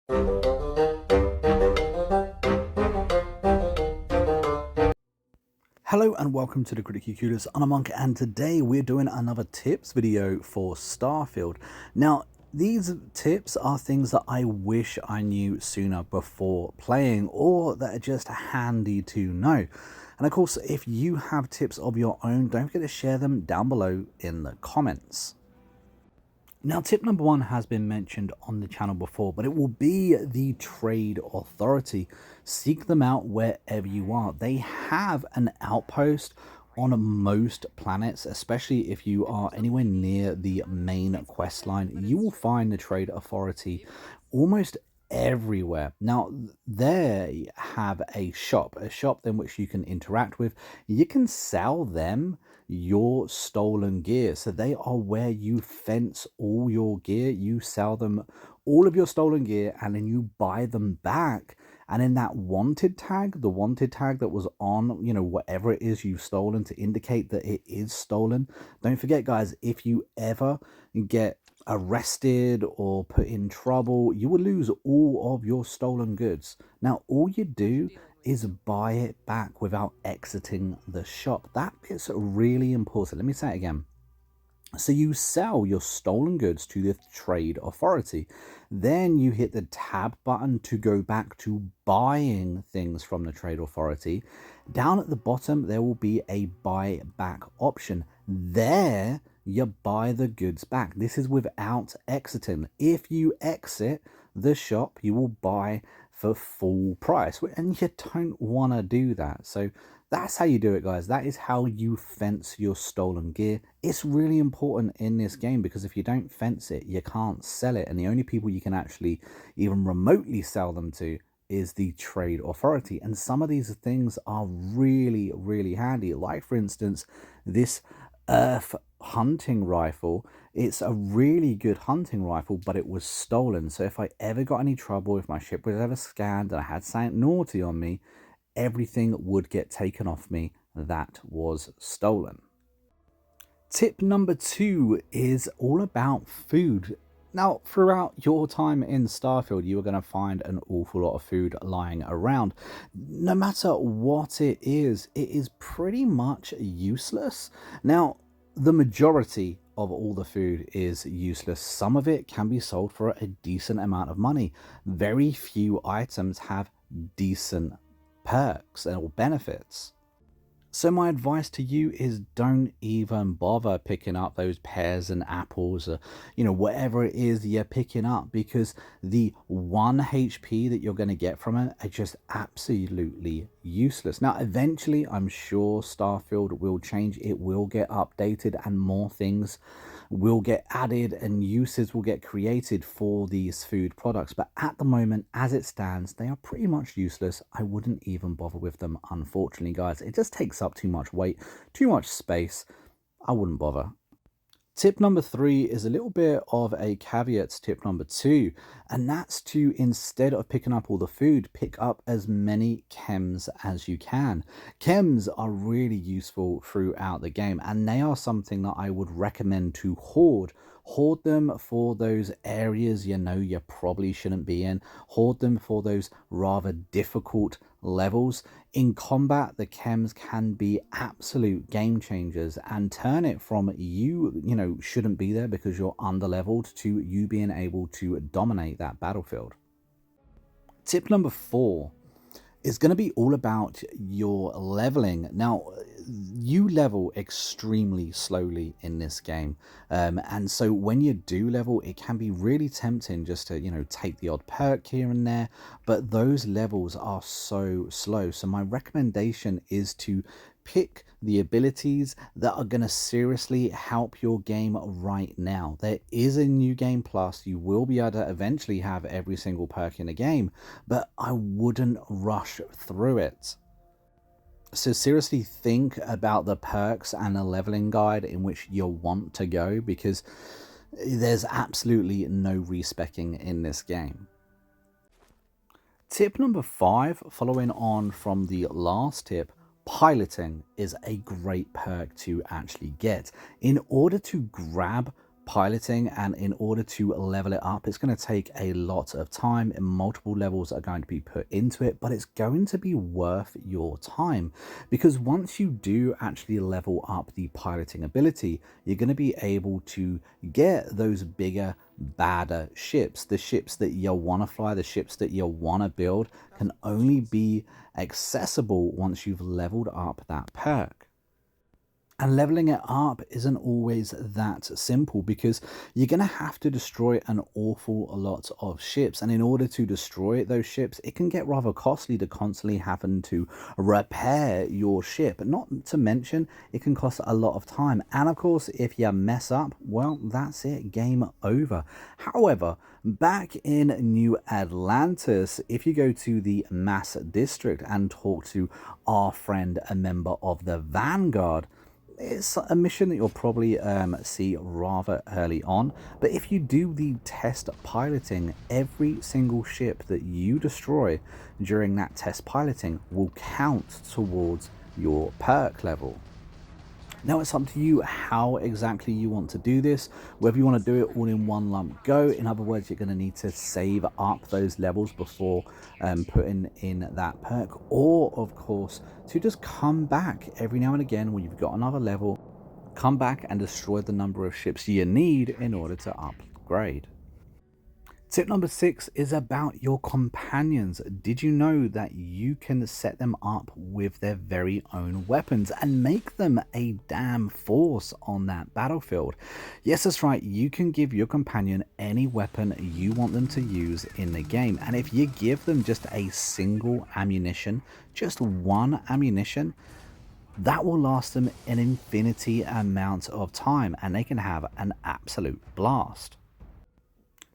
Hello and welcome to the Critically Curious. I'm Monk, and today we're doing another tips video for Starfield. Now, these tips are things that I wish I knew sooner before playing, or that are just handy to know. And of course, if you have tips of your own, don't forget to share them down below in the comments. Now, tip number one has been mentioned on the channel before, but it will be the Trade Authority. Seek them out wherever you are. They have an outpost on most planets, especially if you are anywhere near the main quest line. You will find the Trade Authority almost everywhere. Now, they have a shop in which you can interact with. You can sell them your stolen gear, so they are where you fence all your gear. You sell them all of your stolen gear and then you buy them back, and in that wanted tag, the wanted tag that was on, you know, whatever it is you've stolen, to indicate that it is stolen. Don't forget, guys, if you ever get arrested or put in trouble, you will lose all of your stolen goods. Now, all you do is buy it back without exiting the shop. That is really important. Let me say it again. So you sell your stolen goods to the Trade Authority. Then you hit the tab button to go back to buying things from the Trade Authority. Down at the bottom, there will be a buy back option. There, you buy the goods back. This is without exiting. If you exit the shop, you will buy for full price, and you don't want to do that. So that's how you do it, guys. That is how you fence your stolen gear. It's really important in this game, because if you don't fence it, you can't sell it, and the only people you can actually even remotely sell them to is the Trade Authority. And some of these things are really, really handy. Like, for instance, this Earth hunting rifle. It's a really good hunting rifle, but it was stolen. So if I ever got any trouble, if my ship was ever scanned and I had something naughty on me, everything would get taken off me that was stolen. Tip number two is all about food. Now, throughout your time in Starfield, you are going to find an awful lot of food lying around. No matter what it is pretty much useless. Now, the majority of all the food is useless. Some of it can be sold for a decent amount of money. Very few items have decent perks or benefits. So my advice to you is don't even bother picking up those pears and apples, or, you know, whatever it is you're picking up, because the 1 HP that you're going to get from it are just absolutely useless. Now, eventually, I'm sure Starfield will change. It will get updated and more things will get added and uses will get created for these food products. But at the moment, as it stands, they are pretty much useless. I wouldn't even bother with them, unfortunately, guys. It just takes up too much weight, too much space. I wouldn't bother. Tip number three is a little bit of a caveat to tip number two, and that's to, instead of picking up all the food, pick up as many chems as you can. Chems are really useful throughout the game, and they are something that I would recommend to hoard. Hoard them for those areas you know you probably shouldn't be in. Hoard them for those rather difficult levels. In combat, the chems can be absolute game changers and turn it from you know, shouldn't be there because you're under leveled, to you being able to dominate that battlefield. Tip number four is going to be all about your leveling. Now, you level extremely slowly in this game, and so when you do level, it can be really tempting just to, you know, take the odd perk here and there, but those levels are so slow. So my recommendation is to pick the abilities that are going to seriously help your game right now. There is a new game plus. You will be able to eventually have every single perk in the game, but I wouldn't rush through it. So seriously think about the perks and the leveling guide in which you want to go, because there's absolutely no respecking in this game. Tip number 5, following on from the last tip, piloting is a great perk to actually get. In order to grab piloting, and in order to level it up, it's going to take a lot of time and multiple levels are going to be put into it, but it's going to be worth your time, because once you do actually level up the piloting ability, you're going to be able to get those bigger, badder ships. The ships that you'll want to fly, the ships that you'll want to build can only be accessible once you've leveled up that perk. And leveling it up isn't always that simple, because you're going to have to destroy an awful lot of ships. And in order to destroy those ships, it can get rather costly to constantly having to repair your ship. Not to mention, it can cost a lot of time. And of course, if you mess up, well, that's it, game over. However, back in New Atlantis, if you go to the Mass District and talk to our friend, a member of the Vanguard, it's a mission that you'll probably see rather early on, but if you do the test piloting, every single ship that you destroy during that test piloting will count towards your perk level. Now it's up to you how exactly you want to do this, whether you want to do it all in one lump go. In other words, you're going to need to save up those levels before putting in that perk, or of course to just come back every now and again when you've got another level, come back and destroy the number of ships you need in order to upgrade. Tip number 6 is about your companions. Did you know that you can set them up with their very own weapons and make them a damn force on that battlefield? Yes, that's right. You can give your companion any weapon you want them to use in the game. And if you give them just a single ammunition, just one ammunition, that will last them an infinity amount of time and they can have an absolute blast.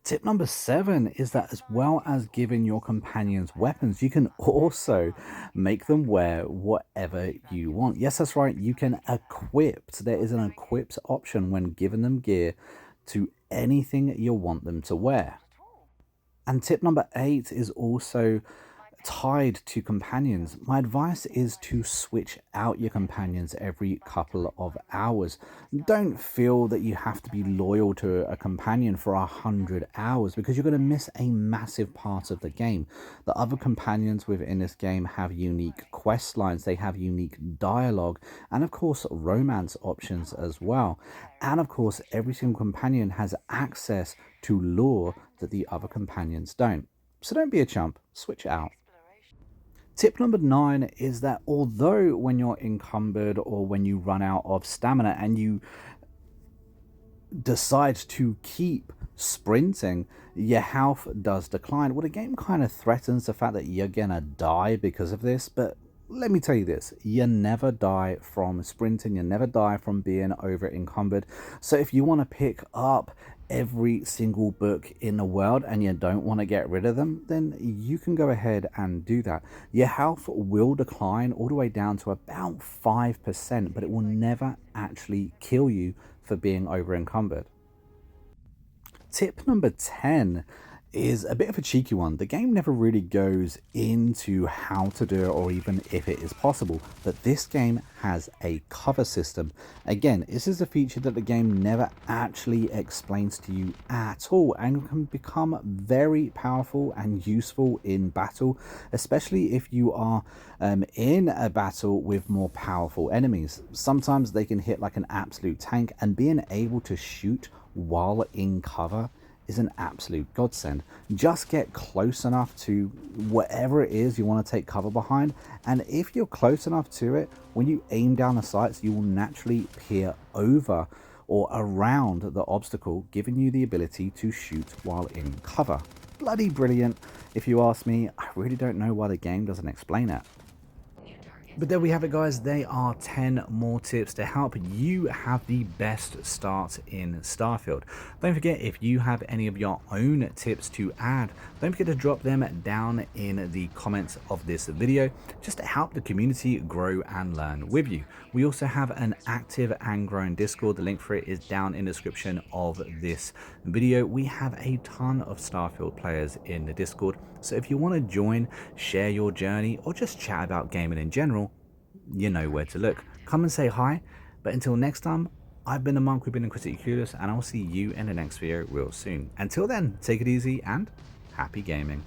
Tip number 7 is that as well as giving your companions weapons, you can also make them wear whatever you want. Yes, that's right. You can equip. There is an equipped option when giving them gear to anything you want them to wear. And tip number 8 is also tied to companions. My advice is to switch out your companions every couple of hours. Don't feel that you have to be loyal to a companion for 100 hours, because you're going to miss a massive part of the game. The other companions within this game have unique quest lines, they have unique dialogue, and of course romance options as well. And of course every single companion has access to lore that the other companions don't. So don't be a chump, switch it out. Tip number 9 is that although when you're encumbered or when you run out of stamina and you decide to keep sprinting, your health does decline. Well, the game kind of threatens the fact that you're gonna die because of this, but let me tell you this, you never die from sprinting, you never die from being over encumbered. So if you want to pick up every single book in the world and you don't want to get rid of them, then you can go ahead and do that. Your health will decline all the way down to about 5%, but it will never actually kill you for being over encumbered. Tip number 10 is a bit of a cheeky one. The game never really goes into how to do it or even if it is possible, but this game has a cover system. Again, this is a feature that the game never actually explains to you at all and can become very powerful and useful in battle, especially if you are in a battle with more powerful enemies. Sometimes they can hit like an absolute tank, and being able to shoot while in cover is an absolute godsend. Just get close enough to whatever it is you want to take cover behind, and if you're close enough to it, when you aim down the sights, you will naturally peer over or around the obstacle, giving you the ability to shoot while in cover. Bloody brilliant, if you ask me. I really don't know why the game doesn't explain it. But there we have it, guys. They are 10 more tips to help you have the best start in Starfield. Don't forget, if you have any of your own tips to add, don't forget to drop them down in the comments of this video, just to help the community grow and learn with you. We also have an active and growing Discord. The link for it is down in the description of this video. We have a ton of Starfield players in the Discord, so if you want to join, share your journey, or just chat about gaming in general, you know where to look. Come and say hi, but until next time, I've been the Monk, we've been in Critically Curious, and I'll see you in the next video real soon. Until then, take it easy and happy gaming.